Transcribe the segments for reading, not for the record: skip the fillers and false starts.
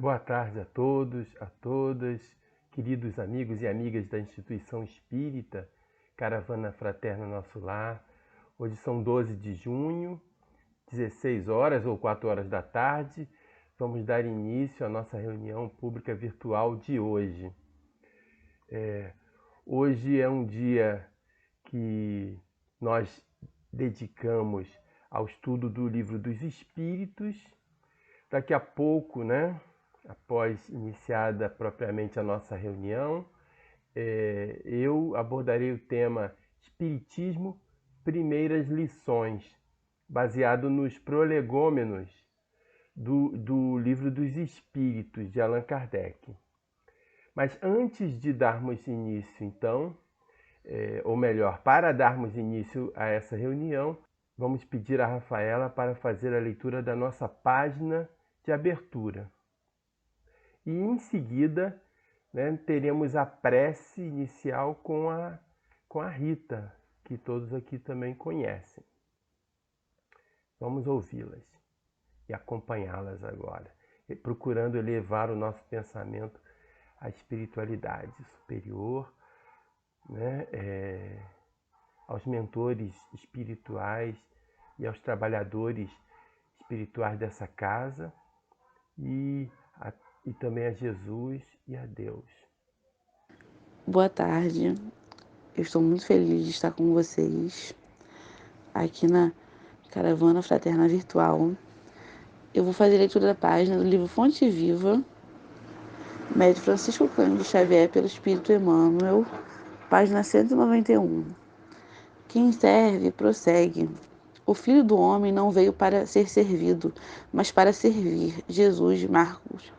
Boa tarde a todos, a todas, queridos amigos e amigas da Instituição Espírita, Caravana Fraterna Nosso Lar. Hoje são 12 de junho, 16 horas ou 4 horas da tarde. Vamos dar início à nossa reunião pública virtual de hoje. Hoje é um dia que nós dedicamos ao estudo do Livro dos Espíritos. Daqui a pouco, após iniciada propriamente a nossa reunião, eu abordarei o tema Espiritismo, Primeiras Lições, baseado nos prolegômenos do Livro dos Espíritos, de Allan Kardec. Mas antes de darmos início, então, ou melhor, para darmos início a essa reunião, vamos pedir a Rafaela para fazer a leitura da nossa página de abertura. E em seguida, teremos a prece inicial com a Rita, que todos aqui também conhecem. Vamos ouvi-las e acompanhá-las agora, procurando elevar o nosso pensamento à espiritualidade superior, aos mentores espirituais e aos trabalhadores espirituais dessa casa e também a Jesus e a Deus. Boa tarde, eu estou muito feliz de estar com vocês aqui na Caravana Fraterna Virtual. Eu vou fazer a leitura da página do livro Fonte Viva, Médium Francisco Cândido Xavier pelo Espírito Emmanuel, página 191. Quem serve, prossegue. O Filho do Homem não veio para ser servido, mas para servir. Jesus, Marcos,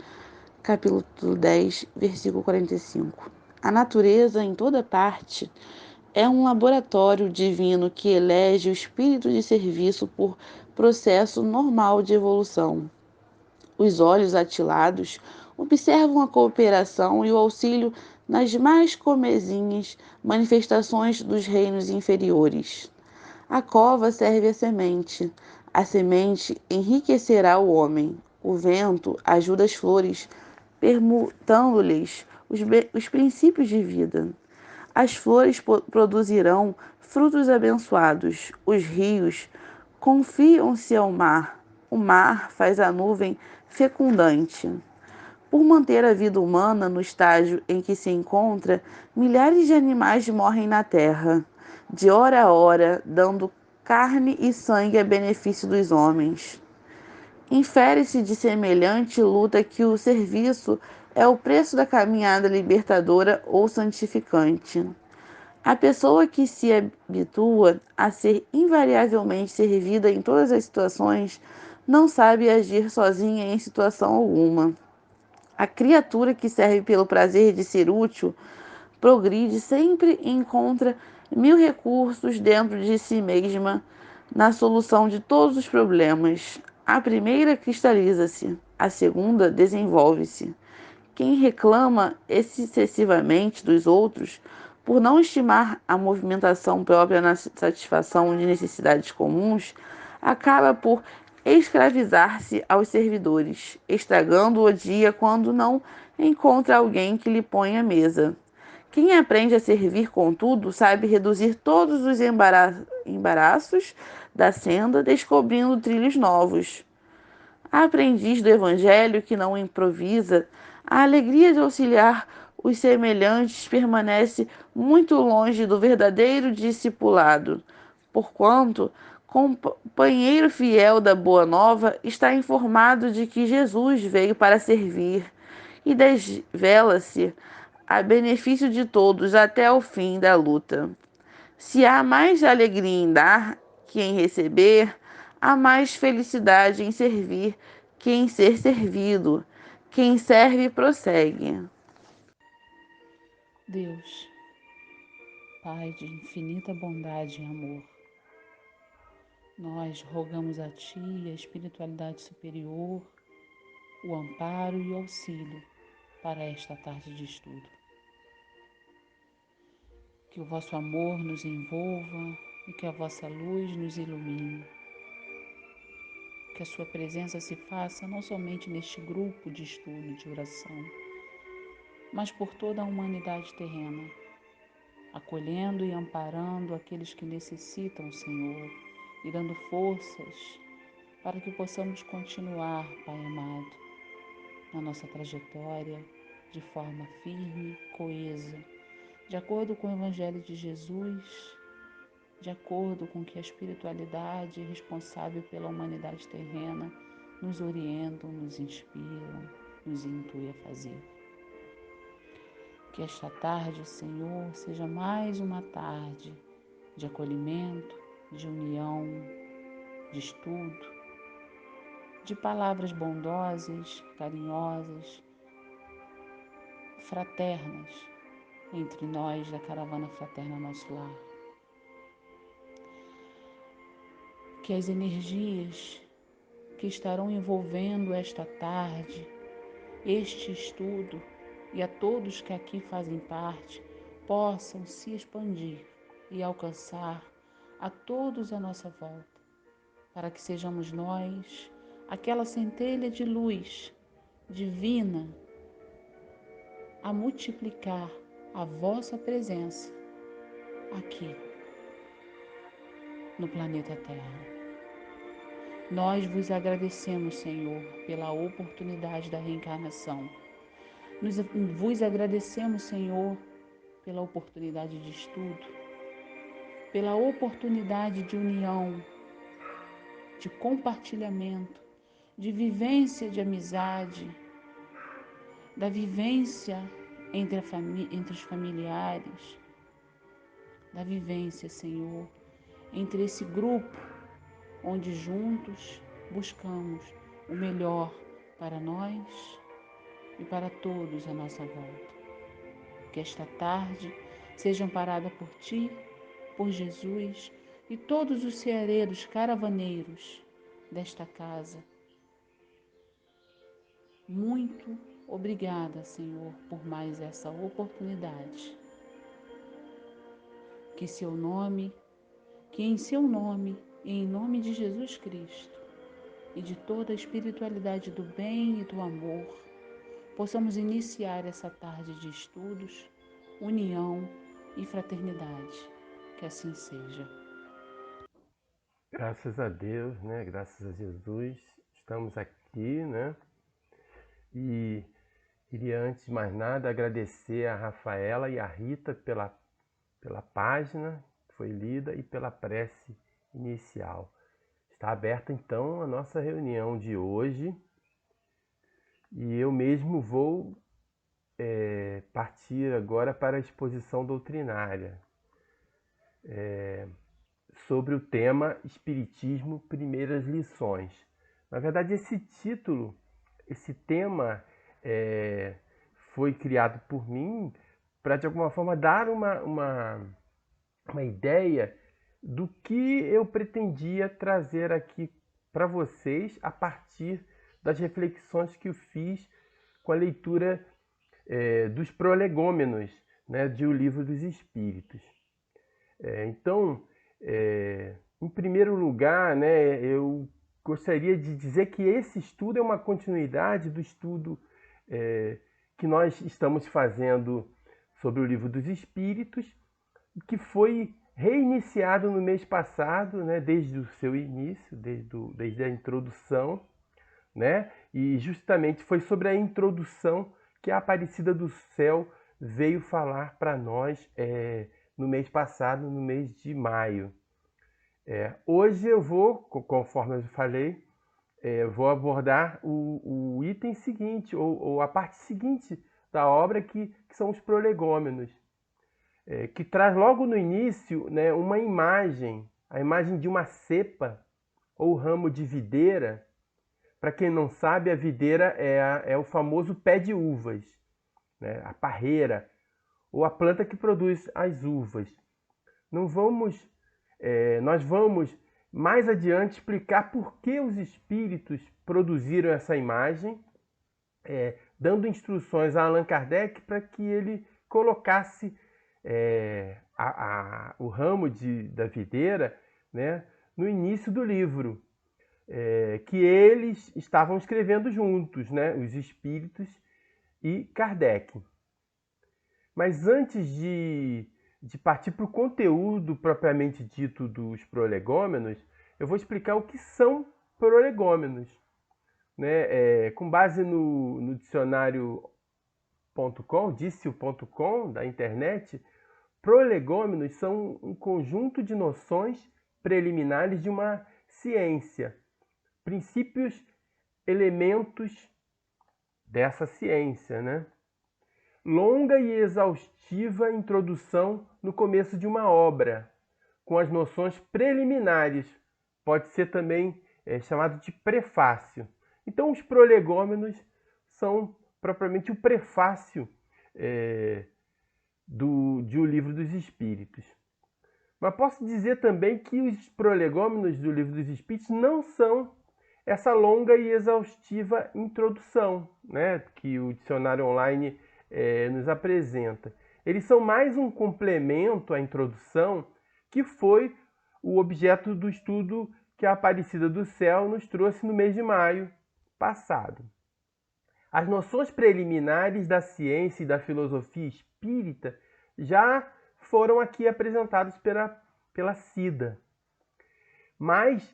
capítulo 10, versículo 45. A natureza, em toda parte, é um laboratório divino que elege o espírito de serviço por processo normal de evolução. Os olhos atilados observam a cooperação e o auxílio nas mais comezinhas manifestações dos reinos inferiores. A cova serve à semente. A semente enriquecerá o homem. O vento ajuda as flores, permutando-lhes os princípios de vida. As flores produzirão frutos abençoados. Os rios confiam-se ao mar. O mar faz a nuvem fecundante. Por manter a vida humana no estágio em que se encontra, milhares de animais morrem na terra, de hora a hora, dando carne e sangue a benefício dos homens. Infere-se de semelhante luta que o serviço é o preço da caminhada libertadora ou santificante. A pessoa que se habitua a ser invariavelmente servida em todas as situações não sabe agir sozinha em situação alguma. A criatura que serve pelo prazer de ser útil progride sempre e encontra 1000 recursos dentro de si mesma na solução de todos os problemas. A primeira cristaliza-se, a segunda desenvolve-se. Quem reclama excessivamente dos outros, por não estimar a movimentação própria na satisfação de necessidades comuns, acaba por escravizar-se aos servidores, estragando o dia quando não encontra alguém que lhe ponha à mesa. Quem aprende a servir, contudo, sabe reduzir todos os embaraços da senda, descobrindo trilhos novos. A aprendiz do Evangelho que não improvisa, a alegria de auxiliar os semelhantes permanece muito longe do verdadeiro discipulado, porquanto, companheiro fiel da Boa Nova, está informado de que Jesus veio para servir e desvela-se a benefício de todos até o fim da luta. Se há mais alegria em dar que em receber, há mais felicidade em servir que em ser servido. Quem serve, prossegue. Deus, Pai de infinita bondade e amor, nós rogamos a Ti, a espiritualidade superior, o amparo e o auxílio para esta tarde de estudo. Que o vosso amor nos envolva e que a vossa luz nos ilumine. que a sua presença se faça não somente neste grupo de estudo, de oração, mas por toda a humanidade terrena, acolhendo e amparando aqueles que necessitam, Senhor, e dando forças para que possamos continuar, Pai amado, na nossa trajetória de forma firme, coesa, de acordo com o Evangelho de Jesus, de acordo com o que a espiritualidade responsável pela humanidade terrena nos orientam, nos inspiram, nos intui a fazer. Que esta tarde, Senhor, seja mais uma tarde de acolhimento, de união, de estudo, de palavras bondosas, carinhosas, fraternas entre nós da caravana fraterna Nosso Lar. Que as energias que estarão envolvendo esta tarde, este estudo e a todos que aqui fazem parte, possam se expandir e alcançar a todos à nossa volta, para que sejamos nós aquela centelha de luz divina a multiplicar a vossa presença aqui no planeta Terra. Nós vos agradecemos, Senhor, pela oportunidade da reencarnação. Vos agradecemos, Senhor, pela oportunidade de estudo, pela oportunidade de união, de compartilhamento, de vivência de amizade, da vivência entre os familiares, da vivência, Senhor, entre esse grupo onde juntos buscamos o melhor para nós e para todos à nossa volta. Que esta tarde seja amparada por Ti, por Jesus e todos os ceareiros caravaneiros desta casa. Muito obrigada, Senhor, por mais essa oportunidade. Que em seu nome e em nome de Jesus Cristo e de toda a espiritualidade do bem e do amor, possamos iniciar essa tarde de estudos, união e fraternidade. Que assim seja. Graças a Deus, né? Graças a Jesus, estamos aqui, né? E queria, antes de mais nada, agradecer a Rafaela e a Rita pela página que foi lida e pela prece inicial. Está aberta, então, a nossa reunião de hoje e eu mesmo vou partir agora para a exposição doutrinária sobre o tema Espiritismo, Primeiras Lições. Na verdade, esse tema foi criado por mim para, de alguma forma, dar uma ideia do que eu pretendia trazer aqui para vocês a partir das reflexões que eu fiz com a leitura dos prolegômenos, né, de O Livro dos Espíritos. Então, em primeiro lugar, né, eu gostaria de dizer que esse estudo é uma continuidade do estudo que nós estamos fazendo sobre o Livro dos Espíritos, que foi reiniciado no mês passado, né, desde o seu início, desde a introdução, né, e justamente foi sobre a introdução que a Aparecida do Céu veio falar para nós no mês passado, no mês de maio. Hoje eu vou, conforme eu falei, vou abordar o item seguinte, ou a parte seguinte da obra, que são os prolegômenos, que traz logo no início, né, uma imagem, a imagem de uma cepa ou ramo de videira. Para quem não sabe, a videira é o famoso pé de uvas, né, a parreira, ou a planta que produz as uvas. Nós vamos mais adiante explicar por que os espíritos produziram essa imagem, dando instruções a Allan Kardec para que ele colocasse o ramo da videira, né, no início do livro. que eles estavam escrevendo juntos, né? Os espíritos e Kardec. Mas antes de partir para o conteúdo propriamente dito dos prolegômenos, eu vou explicar o que são prolegômenos. Né? Com base no dicionário.com, dicio.com da internet, prolegômenos são um conjunto de noções preliminares de uma ciência, princípios, elementos dessa ciência, né? Longa e exaustiva introdução no começo de uma obra, com as noções preliminares, pode ser também chamado de prefácio. Então, os prolegômenos são propriamente o prefácio de O Livro dos Espíritos. Mas posso dizer também que os prolegômenos do Livro dos Espíritos não são essa longa e exaustiva introdução, né, que o dicionário online nos apresenta. Eles são mais um complemento à introdução, que foi o objeto do estudo que a Aparecida do Céu nos trouxe no mês de maio passado. As noções preliminares da ciência e da filosofia espírita já foram aqui apresentadas pela Cida. Mas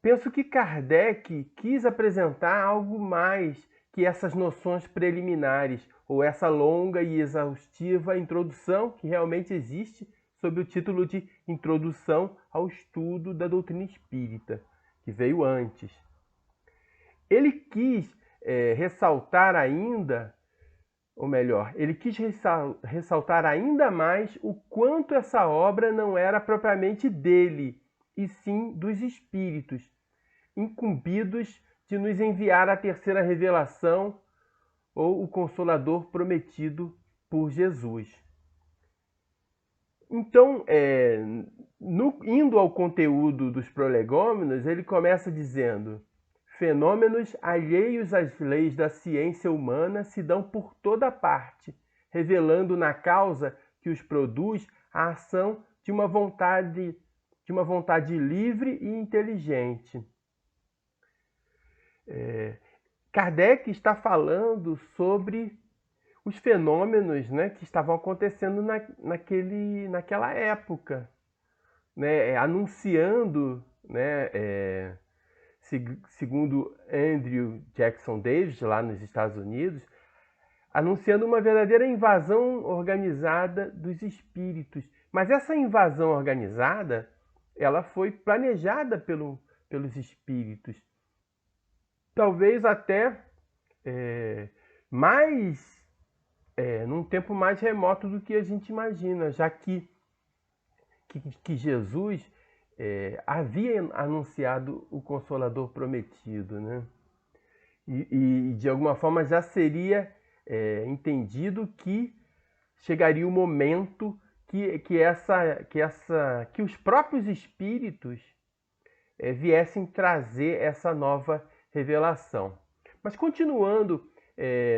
penso que Kardec quis apresentar algo mais que essas noções preliminares, ou essa longa e exaustiva introdução que realmente existe sob o título de Introdução ao Estudo da Doutrina Espírita, que veio antes. Ele quis ressaltar ainda, ou melhor, ele quis ressaltar ainda mais o quanto essa obra não era propriamente dele, e sim dos espíritos, incumbidos de nos enviar a terceira revelação ou o Consolador prometido por Jesus. Então, indo ao conteúdo dos prolegômenos, ele começa dizendo: fenômenos alheios às leis da ciência humana se dão por toda parte, revelando na causa que os produz a ação de uma vontade livre e inteligente. Kardec está falando sobre os fenômenos, né, que estavam acontecendo naquela época, né, anunciando, né, segundo Andrew Jackson Davis, lá nos Estados Unidos, anunciando uma verdadeira invasão organizada dos espíritos. Mas essa invasão organizada, ela foi planejada pelos espíritos. Talvez até num tempo mais remoto do que a gente imagina, já que Jesus havia anunciado o Consolador prometido, né? E de alguma forma já seria entendido que chegaria o momento que os próprios espíritos viessem trazer essa nova revelação. Mas continuando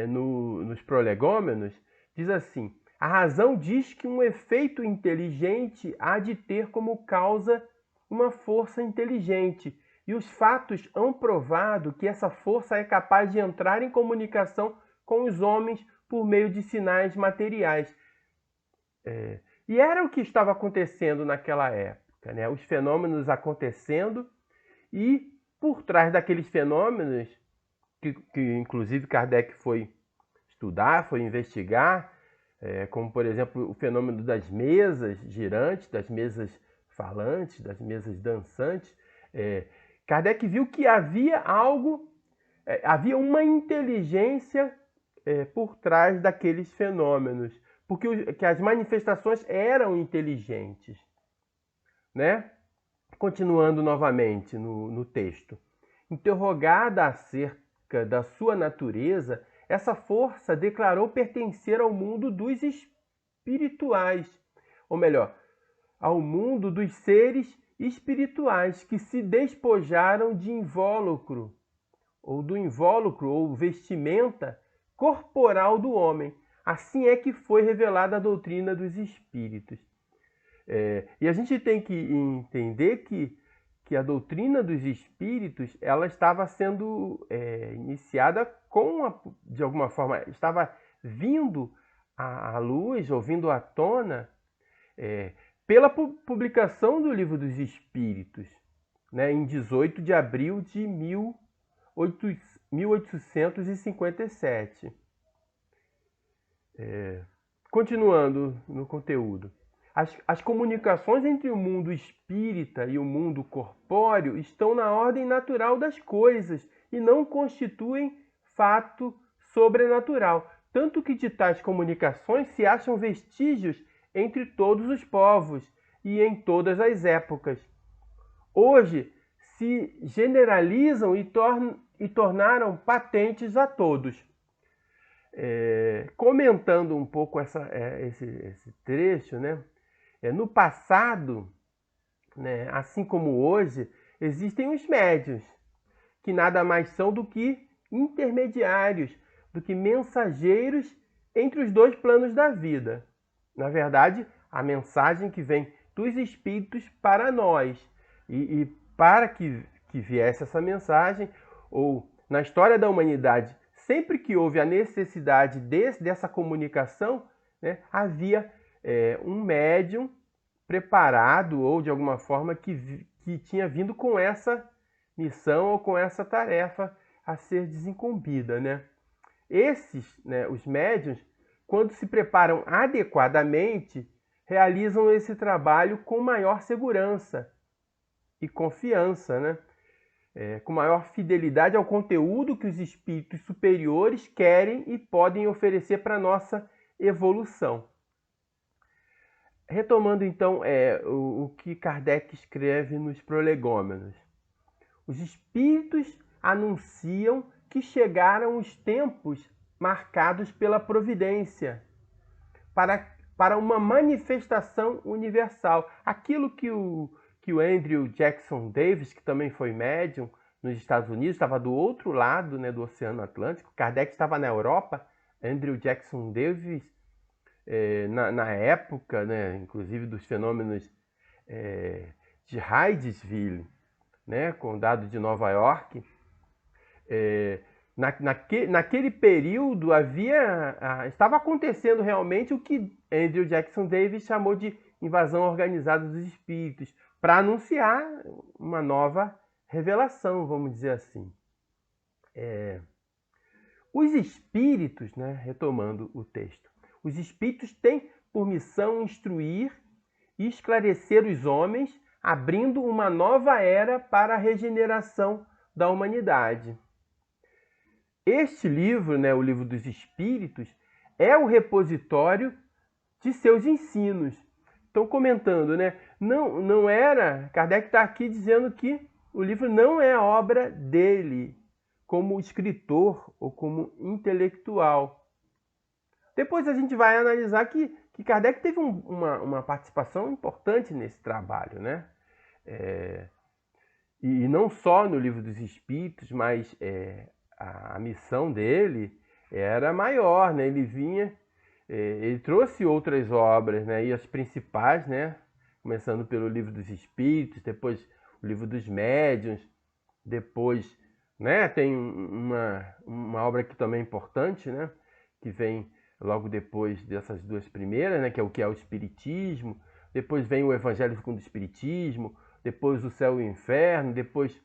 nos prolegômenos, diz assim: a razão diz que um efeito inteligente há de ter como causa uma força inteligente, e os fatos hão provado que essa força é capaz de entrar em comunicação com os homens por meio de sinais materiais. E era o que estava acontecendo naquela época, né? Os fenômenos acontecendo, e por trás daqueles fenômenos, que inclusive Kardec foi estudar, foi investigar, como por exemplo o fenômeno das mesas girantes, das mesas falantes, das mesas dançantes, Kardec viu que havia havia uma inteligência por trás daqueles fenômenos, porque que as manifestações eram inteligentes, né? Continuando novamente no texto. Interrogada acerca da sua natureza, essa força declarou pertencer ao mundo dos espirituais, ou melhor, ao mundo dos seres espirituais que se despojaram de invólucro, ou vestimenta corporal do homem. Assim é que foi revelada a doutrina dos espíritos. E a gente tem que entender que que a doutrina dos espíritos ela estava sendo iniciada de alguma forma, estava vindo à luz, ou vindo à tona, pela publicação do Livro dos Espíritos, né, em 18 de abril de 1857. Continuando no conteúdo. As comunicações entre o mundo espírita e o mundo corpóreo estão na ordem natural das coisas e não constituem fato sobrenatural, tanto que de tais comunicações se acham vestígios entre todos os povos e em todas as épocas. Hoje se generalizam e tornaram patentes a todos. Comentando um pouco esse trecho, né? No passado, né, assim como hoje, existem os médiuns, que nada mais são do que intermediários, do que mensageiros entre os dois planos da vida. Na verdade, a mensagem que vem dos espíritos para nós. E para que viesse essa mensagem, ou na história da humanidade, sempre que houve a necessidade dessa comunicação, né, havia um médium preparado ou de alguma forma que tinha vindo com essa missão ou com essa tarefa a ser desincumbida, né? Esses, né, os médiuns, quando se preparam adequadamente, realizam esse trabalho com maior segurança e confiança, né? Com maior fidelidade ao conteúdo que os espíritos superiores querem e podem oferecer para a nossa evolução. Retomando então o que Kardec escreve nos Prolegômenos. Os espíritos anunciam que chegaram os tempos marcados pela providência para uma manifestação universal. Aquilo que o Andrew Jackson Davis, que também foi médium nos Estados Unidos, estava do outro lado, né, do Oceano Atlântico. Kardec estava na Europa. Andrew Jackson Davis, na época, né, inclusive dos fenômenos de Hydesville, né, condado de Nova York, naquele período estava acontecendo realmente o que Andrew Jackson Davis chamou de invasão organizada dos espíritos, para anunciar uma nova revelação, vamos dizer assim. Os espíritos, né, retomando o texto, os espíritos têm por missão instruir e esclarecer os homens, abrindo uma nova era para a regeneração da humanidade. Este livro, né, o Livro dos Espíritos, é o repositório de seus ensinos. Então, comentando, né, não era... Kardec está aqui dizendo que o livro não é obra dele, como escritor ou como intelectual. Depois a gente vai analisar que Kardec teve uma participação importante nesse trabalho, né? E não só no Livro dos Espíritos, mas a missão dele era maior, né? Ele trouxe outras obras, né? E as principais, né? Começando pelo Livro dos Espíritos, depois o Livro dos Médiuns, depois, né? Tem uma obra que também é importante, né? Que vem logo depois dessas duas primeiras, né? Que é o Espiritismo. Depois vem o Evangelho segundo o Espiritismo, depois o Céu e o Inferno, depois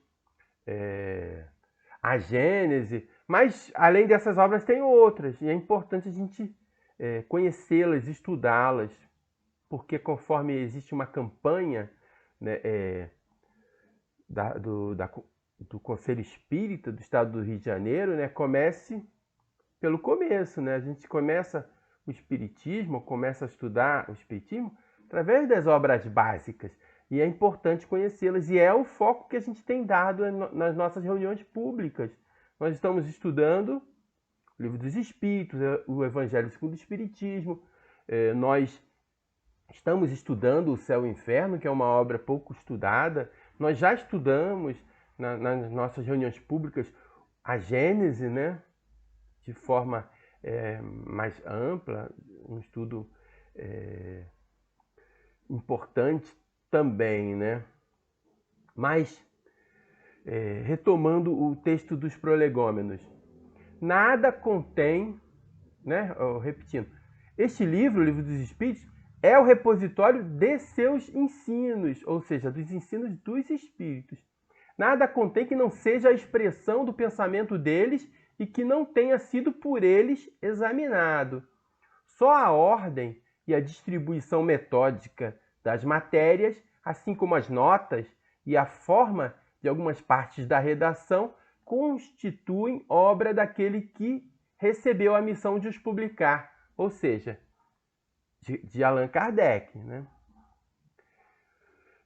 a Gênese. Mas, além dessas obras, tem outras. E é importante a gente conhecê-las, estudá-las, porque conforme existe uma campanha, né, do Conselho Espírita do Estado do Rio de Janeiro, né, comece pelo começo, né? A gente começa o Espiritismo, começa a estudar o Espiritismo através das obras básicas, e é importante conhecê-las, e é o foco que a gente tem dado nas nossas reuniões públicas. Nós estamos estudando o Livro dos Espíritos, o Evangelho segundo o Espiritismo, nós estamos estudando o Céu e o Inferno, que é uma obra pouco estudada. Nós já estudamos nas nossas reuniões públicas a Gênese, né? De forma mais ampla, um estudo importante também, né? Mas, retomando o texto dos prolegômenos, nada contém, né, repetindo, este livro, o Livro dos Espíritos, é o repositório de seus ensinos, ou seja, dos ensinos dos Espíritos. Nada contém que não seja a expressão do pensamento deles e que não tenha sido por eles examinado. Só a ordem e a distribuição metódica das matérias, assim como as notas e a forma de algumas partes da redação, constituem obra daquele que recebeu a missão de os publicar, ou seja, de Allan Kardec, né?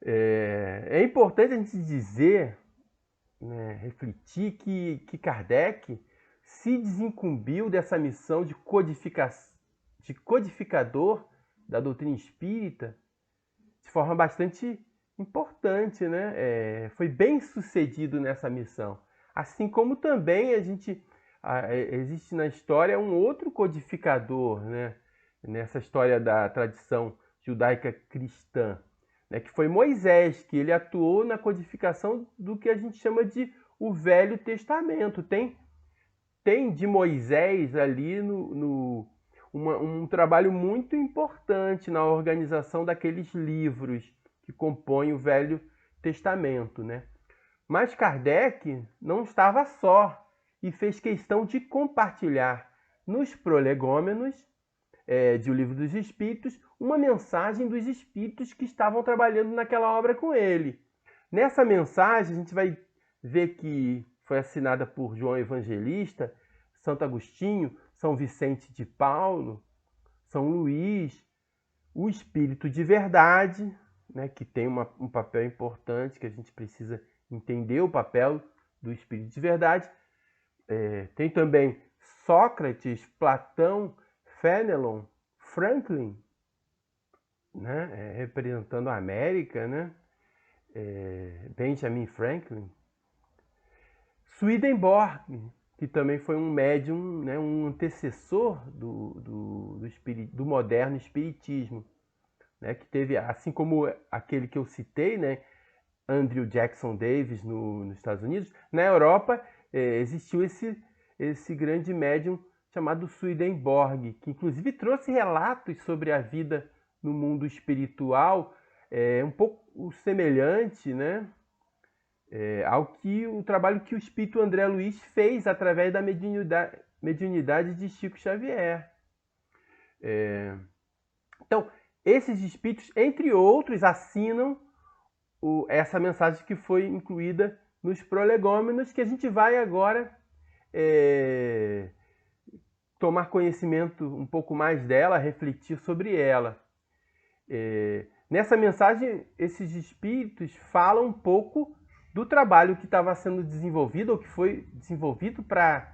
É importante a gente dizer, né, refletir que Kardec se desincumbiu dessa missão de codificador da doutrina espírita de forma bastante importante, né? Foi bem sucedido nessa missão. Assim como também existe na história um outro codificador, né? Nessa história da tradição judaica cristã, né? Que foi Moisés, que ele atuou na codificação do que a gente chama de o Velho Testamento. Tem de Moisés ali um trabalho muito importante na organização daqueles livros que compõem o Velho Testamento, né? Mas Kardec não estava só e fez questão de compartilhar nos prolegômenos de O Livro dos Espíritos uma mensagem dos espíritos que estavam trabalhando naquela obra com ele. Nessa mensagem a gente vai ver que foi assinada por João Evangelista, Santo Agostinho, São Vicente de Paulo, São Luís, o Espírito de Verdade, né, que tem um papel importante, que a gente precisa entender o papel do Espírito de Verdade. Tem também Sócrates, Platão, Fenelon, Franklin, né, representando a América, né, Benjamin Franklin, Swedenborg, que também foi um médium, né, um antecessor do moderno espiritismo, né, que teve, assim como aquele que eu citei, né, Andrew Jackson Davis nos Estados Unidos, na Europa existiu esse grande médium chamado Swedenborg, que inclusive trouxe relatos sobre a vida no mundo espiritual, um pouco semelhante, né, o trabalho que o espírito André Luiz fez através da mediunidade de Chico Xavier. Então, esses espíritos, entre outros, assinam essa mensagem que foi incluída nos prolegômenos, que a gente vai agora tomar conhecimento um pouco mais dela, refletir sobre ela. Nessa mensagem, esses espíritos falam um pouco do trabalho que estava sendo desenvolvido, ou que foi desenvolvido para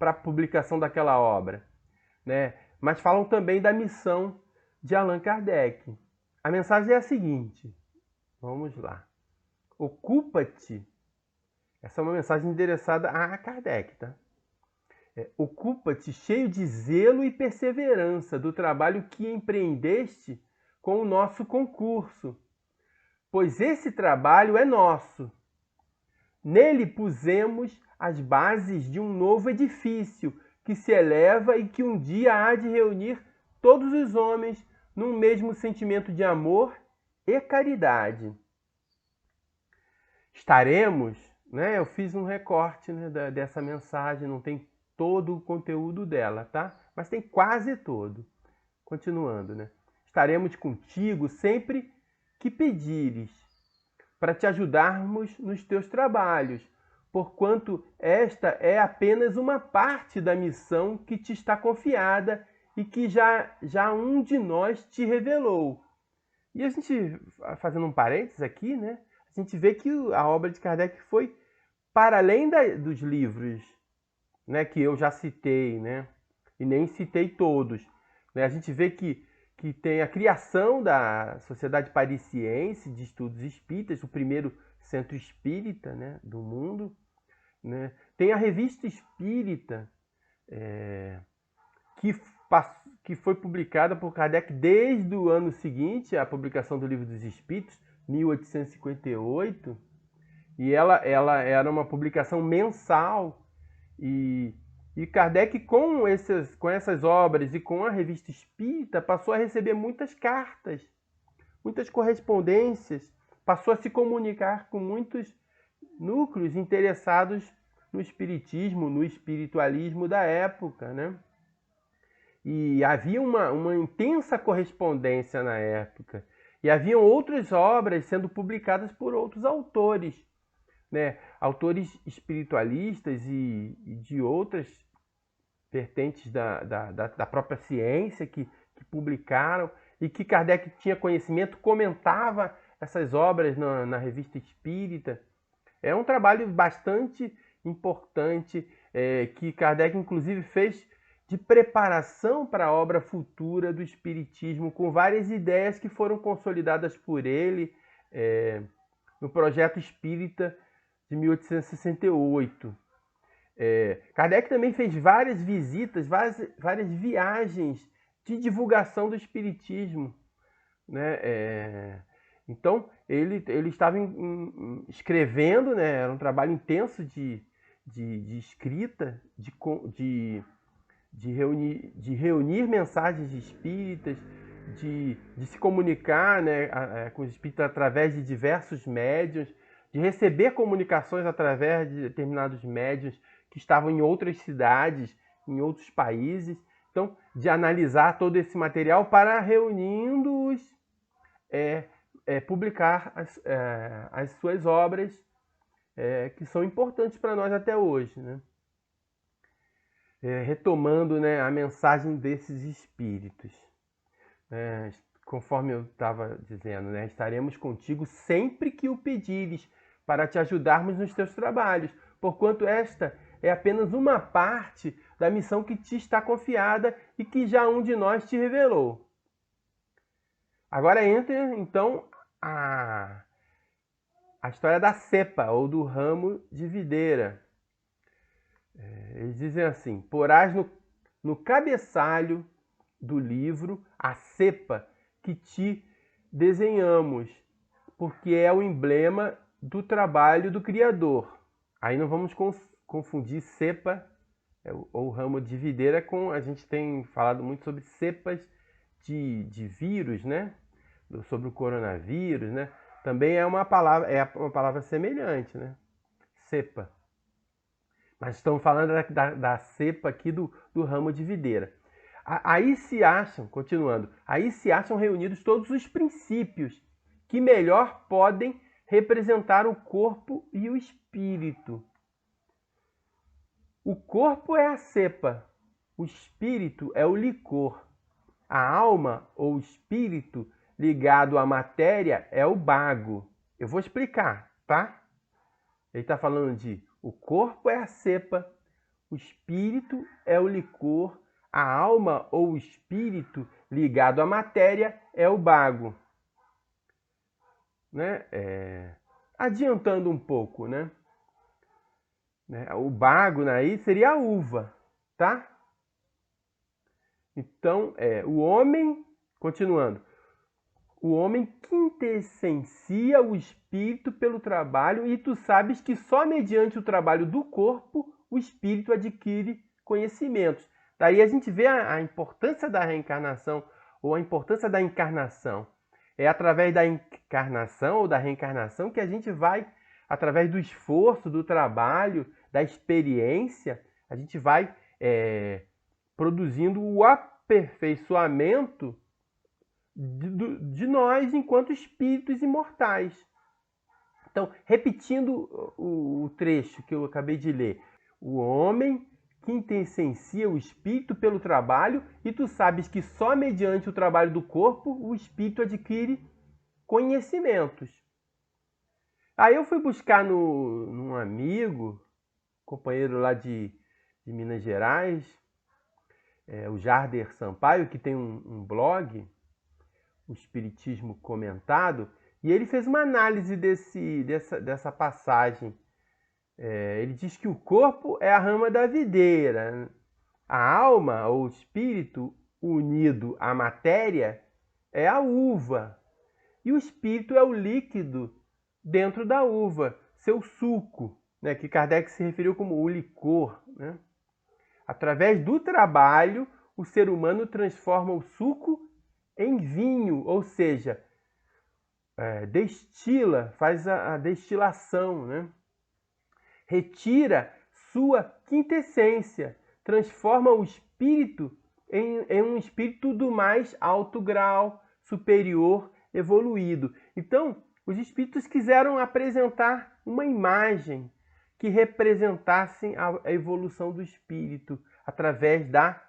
a publicação daquela obra, né? Mas falam também da missão de Allan Kardec. A mensagem é a seguinte, vamos lá. Ocupa-te, essa é uma mensagem endereçada a Kardec, tá? Ocupa-te cheio de zelo e perseverança do trabalho que empreendeste com o nosso concurso, pois esse trabalho é nosso. Nele pusemos as bases de um novo edifício que se eleva e que um dia há de reunir todos os homens num mesmo sentimento de amor e caridade. Estaremos, né? Eu fiz um recorte, né, dessa mensagem, não tem todo o conteúdo dela, tá? Mas tem quase todo. Continuando, né? Estaremos contigo sempre que pedires, para te ajudarmos nos teus trabalhos, porquanto esta é apenas uma parte da missão que te está confiada e que já um de nós te revelou. E a gente, fazendo um parênteses aqui, né, a gente vê que a obra de Kardec foi para além dos livros, né, que eu já citei, né, e nem citei todos, né. A gente vê que tem a criação da Sociedade Parisiense de Estudos Espíritas, o primeiro centro espírita, né, do mundo, né. Tem a Revista Espírita, que foi publicada por Kardec desde o ano seguinte à publicação do Livro dos Espíritos, 1858, E ela era uma publicação mensal. E Kardec, com essas obras e com a Revista Espírita, passou a receber muitas cartas, muitas correspondências, passou a se comunicar com muitos núcleos interessados no espiritismo, no espiritualismo da época, né? E havia uma intensa correspondência na época. E haviam outras obras sendo publicadas por outros autores, né? Autores espiritualistas e de outras vertentes da própria ciência que publicaram e que Kardec tinha conhecimento, comentava essas obras na Revista Espírita. É um trabalho bastante importante que Kardec, inclusive, fez de preparação para a obra futura do Espiritismo, com várias ideias que foram consolidadas por ele no Projeto Espírita de 1868. Kardec também fez várias visitas, várias viagens de divulgação do Espiritismo, né? Então, ele estava escrevendo, né? Era um trabalho intenso de escrita, de reunir mensagens espíritas, de se comunicar, né, com os espíritos através de diversos médiuns, de receber comunicações através de determinados médiuns que estavam em outras cidades, em outros países. Então, de analisar todo esse material para, reunindo-os, publicar as suas obras, que são importantes para nós até hoje, né? Retomando, né, a mensagem desses espíritos. Conforme eu estava dizendo, né, estaremos contigo sempre que o pedires, para te ajudarmos nos teus trabalhos, porquanto esta é apenas uma parte da missão que te está confiada e que já um de nós te revelou. Agora entra, então, a história da cepa, ou do ramo de videira. Eles dizem assim: porás no cabeçalho do livro a cepa que te desenhamos, porque é o emblema do trabalho do Criador. Aí não vamos confundir cepa ou ramo de videira com... A gente tem falado muito sobre cepas de vírus, né? Sobre o coronavírus, né? Também é uma palavra semelhante, né? Cepa. Mas estamos falando da cepa aqui do ramo de videira. Aí se acham, continuando, aí se acham reunidos todos os princípios que melhor podem representar o corpo e o espírito. O corpo é a cepa, o espírito é o licor. A alma ou espírito ligado à matéria é o bago. Eu vou explicar, tá? Ele está falando de o corpo é a cepa, o espírito é o licor, a alma ou o espírito ligado à matéria é o bago. Né? Adiantando um pouco, né? O bago aí seria a uva, tá? Então, o homem, continuando, o homem quintessencia o espírito pelo trabalho, e tu sabes que só mediante o trabalho do corpo o espírito adquire conhecimentos. Daí a gente vê a importância da reencarnação, ou a importância da encarnação. É através da encarnação ou da reencarnação que a gente vai, através do esforço, do trabalho, da experiência, a gente vai produzindo o aperfeiçoamento de nós enquanto espíritos imortais. Então, repetindo o trecho que eu acabei de ler: o homem quintessencia o espírito pelo trabalho, e tu sabes que só mediante o trabalho do corpo o espírito adquire conhecimentos. Aí eu fui buscar num amigo, companheiro lá de Minas Gerais, o Jarder Sampaio, que tem um blog, o Espiritismo Comentado, e ele fez uma análise dessa passagem. Ele diz que o corpo é a rama da videira, a alma ou espírito unido à matéria é a uva, e o espírito é o líquido dentro da uva. seu suco, né, que Kardec se referiu como o licor, né? Através do trabalho, o ser humano transforma o suco em vinho, ou seja, destila, faz a destilação, né? Retira sua quintessência, transforma o espírito em um espírito do mais alto grau, superior, evoluído. Então, os espíritos quiseram apresentar uma imagem que representasse a evolução do espírito através da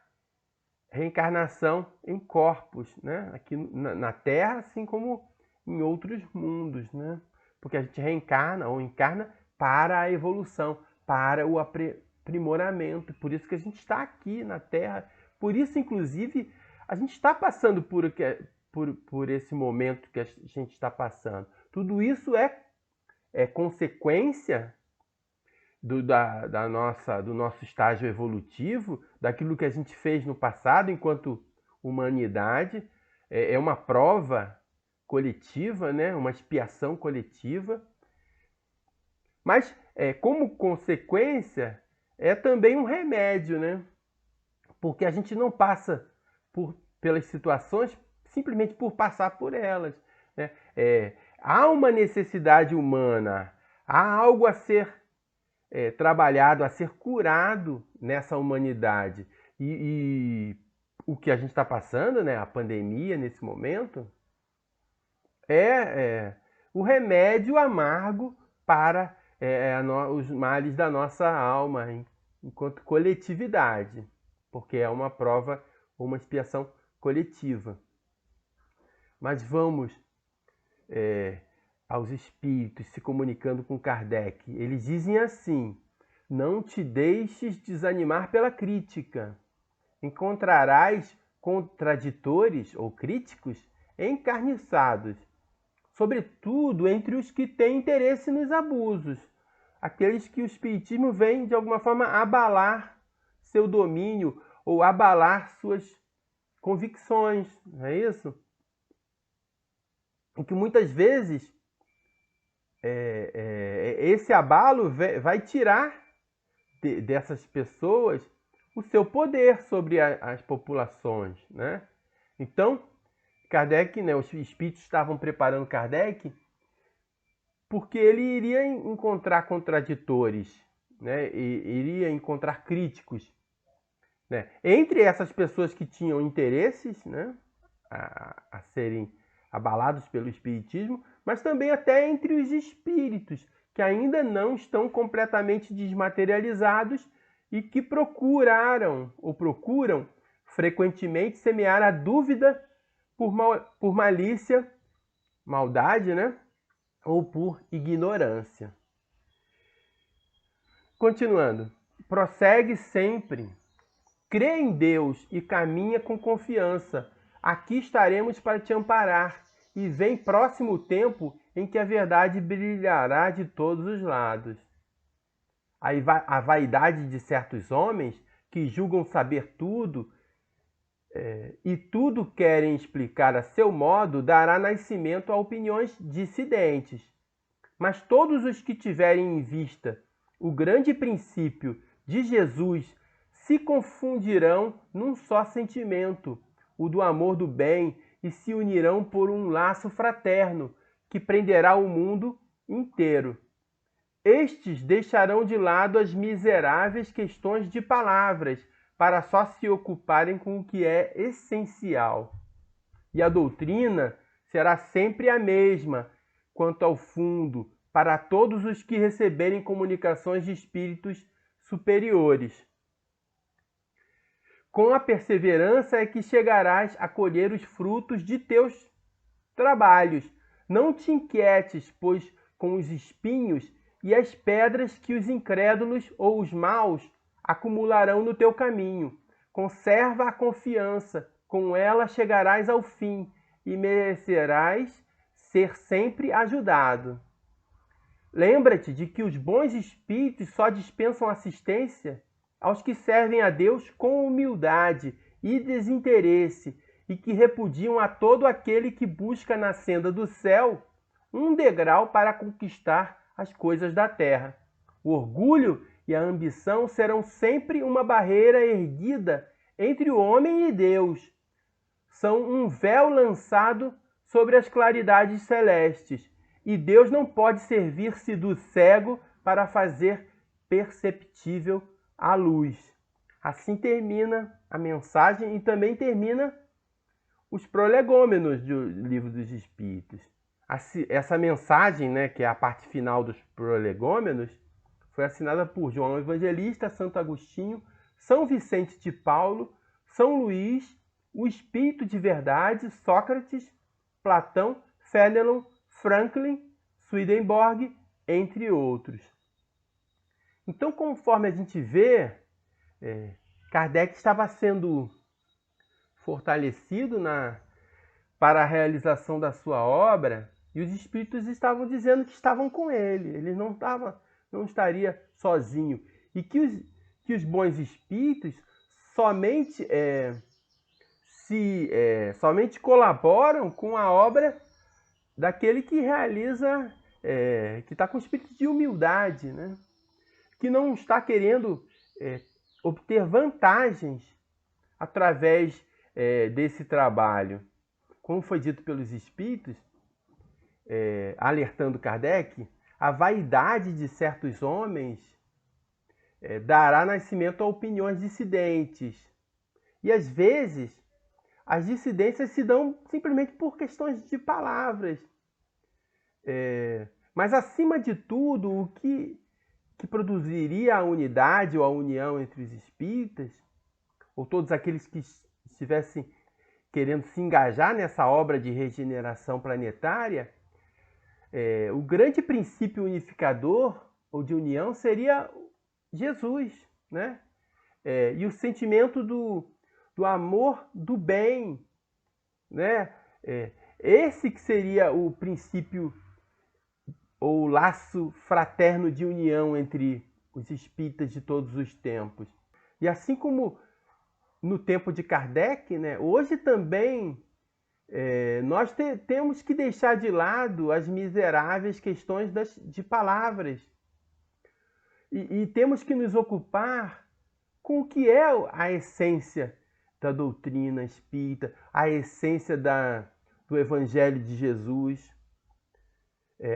reencarnação em corpos, né? Aqui na Terra, assim como em outros mundos, né? Porque a gente reencarna ou encarna para a evolução, para o aprimoramento. Por isso que a gente está aqui na Terra. Por isso, inclusive, a gente está passando por esse momento que a gente está passando. Tudo isso é consequência do nosso estágio evolutivo, daquilo que a gente fez no passado enquanto humanidade. É uma prova coletiva, né? Uma expiação coletiva. Mas, como consequência, é também um remédio, né? Porque a gente não passa pelas situações simplesmente por passar por elas, né? Há uma necessidade humana, há algo a ser trabalhado, a ser curado nessa humanidade. E o que a gente está passando, né? A pandemia nesse momento, é o remédio amargo para os males da nossa alma, enquanto coletividade, porque é uma prova, uma expiação coletiva. Mas vamos aos espíritos se comunicando com Kardec. Eles dizem assim: não te deixes desanimar pela crítica. Encontrarás contraditores ou críticos encarniçados, sobretudo entre os que têm interesse nos abusos, aqueles que o espiritismo vem de alguma forma abalar seu domínio ou abalar suas convicções, não é isso? E que muitas vezes esse abalo vai tirar dessas pessoas o seu poder sobre as populações, né? Então, Kardec, né, os espíritos estavam preparando Kardec porque ele iria encontrar contraditores, né? Iria encontrar críticos, né? Entre essas pessoas que tinham interesses, né, a serem abalados pelo espiritismo, mas também até entre os espíritos que ainda não estão completamente desmaterializados e que procuraram ou procuram frequentemente semear a dúvida por malícia, maldade, né? Ou por ignorância. Continuando, prossegue sempre, crê em Deus e caminha com confiança. Aqui estaremos para te amparar, e vem próximo o tempo em que a verdade brilhará de todos os lados. A vaidade de certos homens que julgam saber tudo e tudo querem explicar a seu modo dará nascimento a opiniões dissidentes. Mas todos os que tiverem em vista o grande princípio de Jesus se confundirão num só sentimento, o do amor do bem, e se unirão por um laço fraterno que prenderá o mundo inteiro. Estes deixarão de lado as miseráveis questões de palavras para só se ocuparem com o que é essencial. E a doutrina será sempre a mesma quanto ao fundo para todos os que receberem comunicações de espíritos superiores. Com a perseverança é que chegarás a colher os frutos de teus trabalhos. Não te inquietes, pois, com os espinhos e as pedras que os incrédulos ou os maus acumularão no teu caminho. Conserva a confiança, com ela chegarás ao fim e merecerás ser sempre ajudado. Lembra-te de que os bons espíritos só dispensam assistência aos que servem a Deus com humildade e desinteresse e que repudiam a todo aquele que busca na senda do céu um degrau para conquistar as coisas da terra. O orgulho e a ambição serão sempre uma barreira erguida entre o homem e Deus. São um véu lançado sobre as claridades celestes, e Deus não pode servir-se do cego para fazer perceptível a luz. Assim termina a mensagem e também termina os prolegômenos do Livro dos Espíritos. Essa mensagem, né, que é a parte final dos prolegômenos, foi assinada por João Evangelista, Santo Agostinho, São Vicente de Paulo, São Luís, o Espírito de Verdade, Sócrates, Platão, Fénelon, Franklin, Swedenborg, entre outros. Então, conforme a gente vê, Kardec estava sendo fortalecido para a realização da sua obra, e os espíritos estavam dizendo que estavam com ele não estaria sozinho, e que os bons espíritos somente colaboram com a obra daquele que realiza, que está com espírito de humildade, né? Que não está querendo obter vantagens através desse trabalho. Como foi dito pelos espíritos, alertando Kardec, a vaidade de certos homens dará nascimento a opiniões dissidentes. E às vezes, as dissidências se dão simplesmente por questões de palavras. Mas, acima de tudo, o que produziria a unidade ou a união entre os espíritas, ou todos aqueles que estivessem querendo se engajar nessa obra de regeneração planetária, o grande princípio unificador ou de união seria Jesus, né? E o sentimento do amor do bem, né? Esse que seria o princípio ou o laço fraterno de união entre os espíritas de todos os tempos. E assim como no tempo de Kardec, né, hoje também nós temos que deixar de lado as miseráveis questões de palavras. E temos que nos ocupar com o que é a essência da doutrina espírita, a essência do Evangelho de Jesus.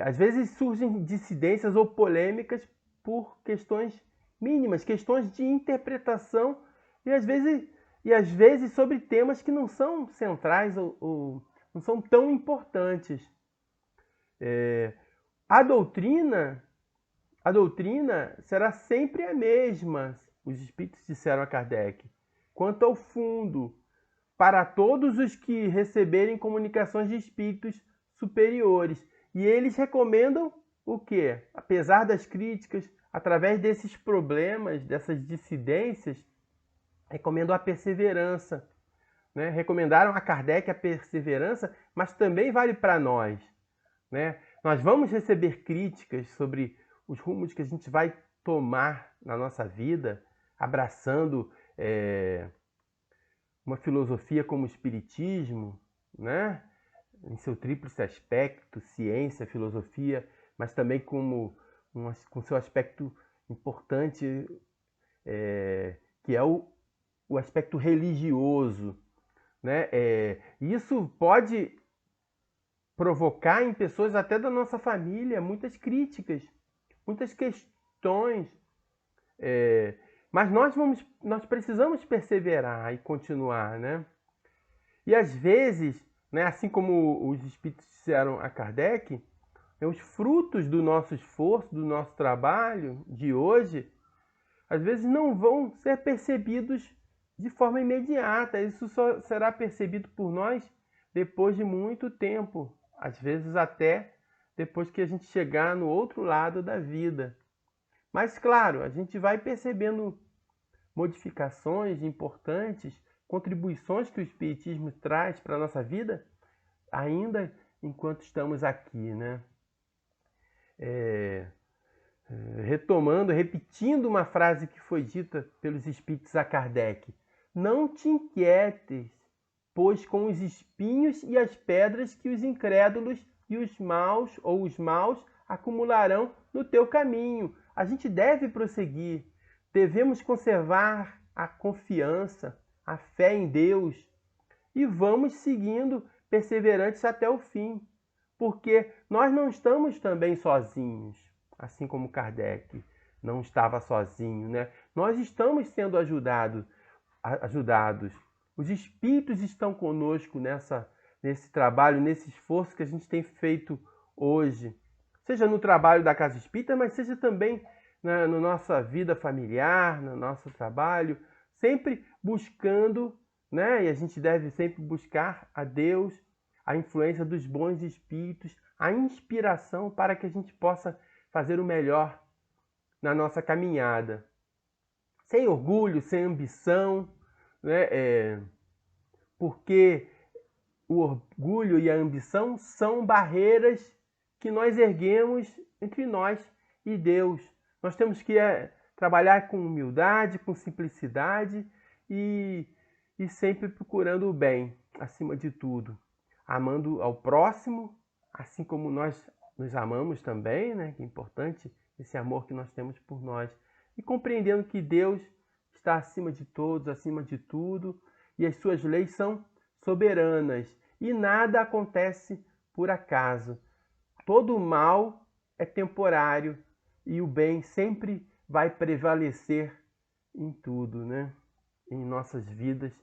Às vezes surgem dissidências ou polêmicas por questões mínimas, questões de interpretação e às vezes sobre temas que não são centrais ou não são tão importantes. A doutrina será sempre a mesma, os espíritos disseram a Kardec, quanto ao fundo, para todos os que receberem comunicações de espíritos superiores. E eles recomendam o quê? Apesar das críticas, através desses problemas, dessas dissidências, recomendam a perseverança. Né? Recomendaram a Kardec a perseverança, mas também vale para nós. Né? Nós vamos receber críticas sobre os rumos que a gente vai tomar na nossa vida, abraçando uma filosofia como o Espiritismo, né? Em seu tríplice aspecto, ciência, filosofia, mas também com seu aspecto importante, que é o aspecto religioso. Né? Isso pode provocar em pessoas até da nossa família muitas críticas, muitas questões, mas nós precisamos perseverar e continuar, né? E às vezes, né, assim como os espíritos disseram a Kardec, os frutos do nosso esforço, do nosso trabalho de hoje, às vezes não vão ser percebidos de forma imediata. Isso só será percebido por nós depois de muito tempo, às vezes até depois que a gente chegar no outro lado da vida. Mas, claro, a gente vai percebendo modificações importantes, contribuições que o Espiritismo traz para a nossa vida, ainda enquanto estamos aqui, né? Retomando, repetindo uma frase que foi dita pelos Espíritos a Kardec: não te inquietes, pois com os espinhos e as pedras que os incrédulos e os maus acumularão no teu caminho. A gente deve prosseguir, devemos conservar a confiança, a fé em Deus e vamos seguindo perseverantes até o fim, porque nós não estamos também sozinhos, assim como Kardec não estava sozinho, né? Nós estamos sendo ajudados. Os espíritos estão conosco nesse trabalho, nesse esforço que a gente tem feito hoje, seja no trabalho da Casa Espírita, mas seja também na nossa vida familiar, no nosso trabalho, sempre buscando, né? E a gente deve sempre buscar a Deus, a influência dos bons espíritos, a inspiração para que a gente possa fazer o melhor na nossa caminhada. Sem orgulho, sem ambição, né? Porque o orgulho e a ambição são barreiras que nós erguemos entre nós e Deus. Nós temos que trabalhar com humildade, com simplicidade e sempre procurando o bem, acima de tudo. Amando ao próximo, assim como nós nos amamos também, né? Que é importante esse amor que nós temos por nós. E compreendendo que Deus está acima de todos, acima de tudo, e as suas leis são soberanas. E nada acontece por acaso. Todo o mal é temporário e o bem sempre vai prevalecer em tudo, né? Em nossas vidas.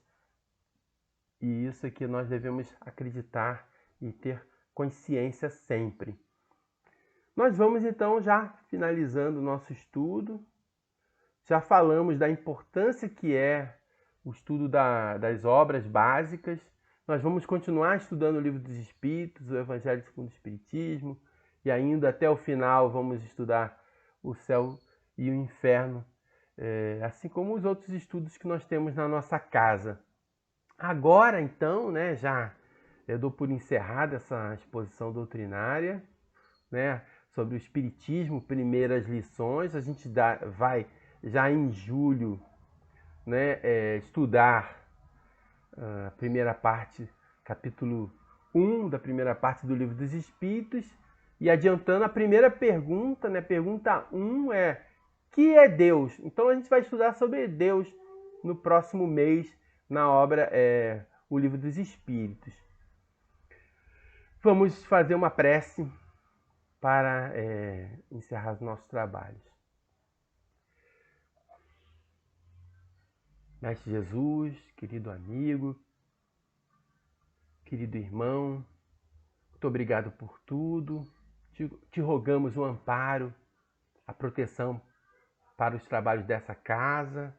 E isso é que nós devemos acreditar e ter consciência sempre. Nós vamos então já finalizando o nosso estudo. Já falamos da importância que é o estudo das obras básicas. Nós vamos continuar estudando o Livro dos Espíritos, o Evangelho segundo o Espiritismo, e ainda até o final vamos estudar o céu e o inferno, assim como os outros estudos que nós temos na nossa casa. Agora, então, né, já eu dou por encerrada essa exposição doutrinária, né, sobre o Espiritismo, primeiras lições. A gente vai já em julho, né, estudar a primeira parte, capítulo 1 da primeira parte do Livro dos Espíritos. E adiantando a primeira pergunta, né, pergunta 1 que é Deus? Então a gente vai estudar sobre Deus no próximo mês, na obra O Livro dos Espíritos. Vamos fazer uma prece para encerrar os nossos trabalhos. Mestre Jesus, querido amigo, querido irmão, muito obrigado por tudo. Te rogamos o amparo, a proteção para os trabalhos dessa casa,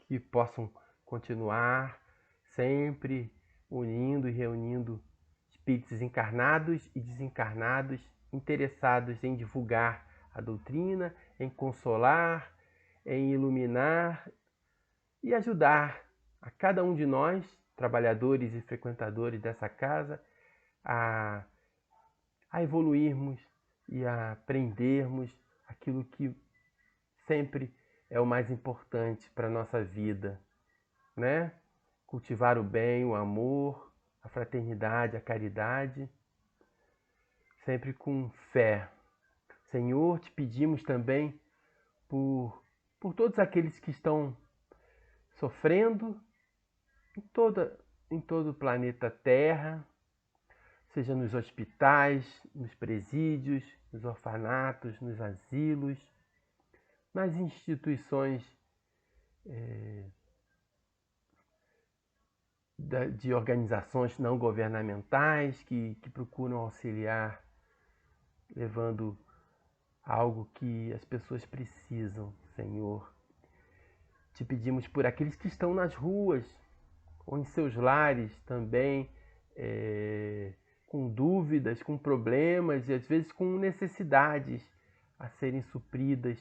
que possam continuar sempre unindo e reunindo espíritos encarnados e desencarnados, interessados em divulgar a doutrina, em consolar, em iluminar e ajudar a cada um de nós, trabalhadores e frequentadores dessa casa, a evoluirmos e a aprendermos aquilo que sempre é o mais importante para a nossa vida, né? Cultivar o bem, o amor, a fraternidade, a caridade, sempre com fé. Senhor, te pedimos também por todos aqueles que estão sofrendo em todo o planeta Terra, seja nos hospitais, nos presídios, nos orfanatos, nos asilos, nas instituições de organizações não governamentais que procuram auxiliar, levando algo que as pessoas precisam, Senhor. Te pedimos por aqueles que estão nas ruas ou em seus lares também, com dúvidas, com problemas e às vezes com necessidades a serem supridas,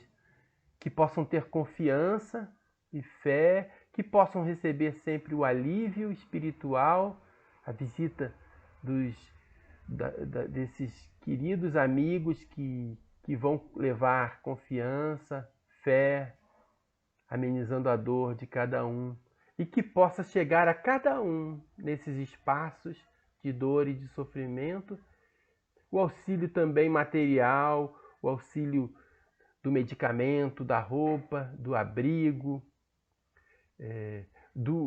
que possam ter confiança e fé, que possam receber sempre o alívio espiritual, a visita desses queridos amigos que vão levar confiança, fé, amenizando a dor de cada um, e que possa chegar a cada um nesses espaços de dor e de sofrimento o auxílio também material, o auxílio do medicamento, da roupa, do abrigo,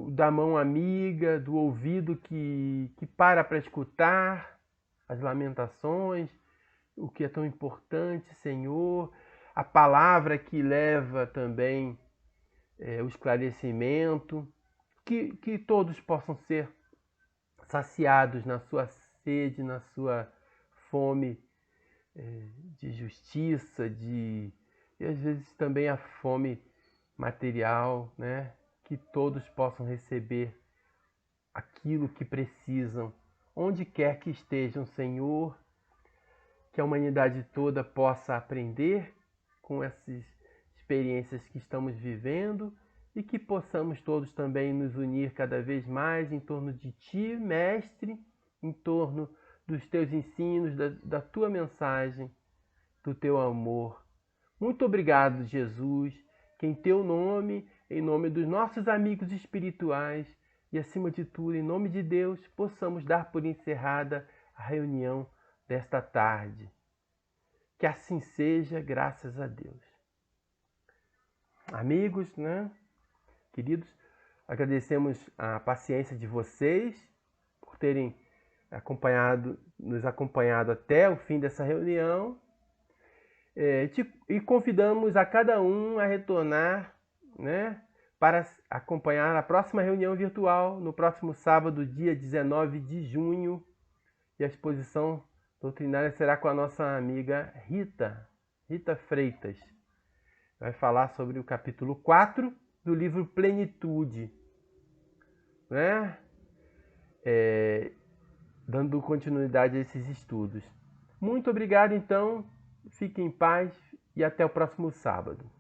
da mão amiga, do ouvido que para escutar as lamentações, o que é tão importante, Senhor, a palavra que leva também o esclarecimento, que todos possam ser saciados na sua sede, na sua fome de justiça, e às vezes também a fome material, né? Que todos possam receber aquilo que precisam, onde quer que estejam, Senhor, que a humanidade toda possa aprender com essas experiências que estamos vivendo e que possamos todos também nos unir cada vez mais em torno de Ti, Mestre, em torno dos Teus ensinos, da Tua mensagem, do Teu amor. Muito obrigado, Jesus, que em Teu nome, em nome dos nossos amigos espirituais e, acima de tudo, em nome de Deus, possamos dar por encerrada a reunião desta tarde. Que assim seja, graças a Deus. Amigos, né? Queridos, agradecemos a paciência de vocês por terem nos acompanhado até o fim dessa reunião. E convidamos a cada um a retornar, né, para acompanhar a próxima reunião virtual no próximo sábado, dia 19 de junho. E a exposição doutrinária será com a nossa amiga Rita Freitas. Vai falar sobre o capítulo 4 do livro Plenitude, né? Dando continuidade a esses estudos. Muito obrigado, então. Fique em paz e até o próximo sábado.